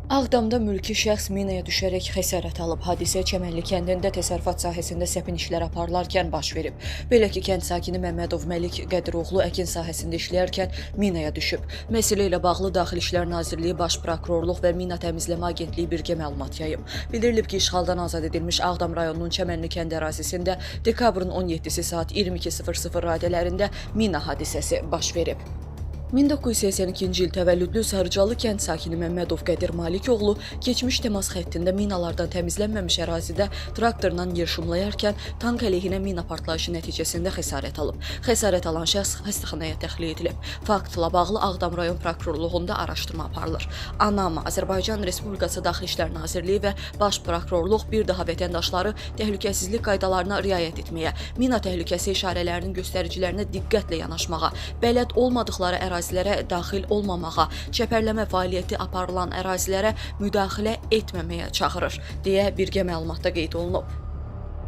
Ağdamda mülki şəxs minaya düşərək xəsarət alıb. Hadisə Çəmənli kəndində təsərrüfat sahəsində səpin işlər aparılarkən baş verib. Belə ki, kənd sakini Məmmədov Məlik Qədiroğlu əkin sahəsində işləyərkən minaya düşüb. Məsələ ilə bağlı Daxili İşlər Nazirliyi, Baş Prokurorluq və Mina Təmizləmə Agentliyi birgə məlumat yayıb. Bildirilib ki, işğaldan azad edilmiş Ağdam rayonunun Çəmənli kənd ərazisində dekabrın 17-si saat 22:00 radələrində mina hadisəsi baş verib. 1982-ci il təvəllüdlü Sarıcalı kənd sakini Məmmədov Qədir Malikoğlu keçmiş təmas xəttində minalardan təmizlənməmiş ərazidə traktorla yer şumlayarkən tank əleyhinə mina partlayışı nəticəsində xəsarət alıb. Xəsarət alan şəxs xəstəxanaya təxliyə edilib. Faktla bağlı Ağdam rayon prokurorluğunda araşdırma aparılır. ANAMA, Azərbaycan Respublikası Daxili İşlər Nazirliyi və Baş Prokurorluq bir daha vətəndaşları təhlükəsizlik qaydalarına riayət etməyə, mina təhlükəsi işarələrinin göstəricilərinə diqqətlə yanaşmağa, bələd olmadıqları ərazilərə daxil olmamağa, çəpərləmə fəaliyyəti aparılan ərazilərə müdaxilə etməməyə çağırır, deyə birgə məlumatda qeyd olunub.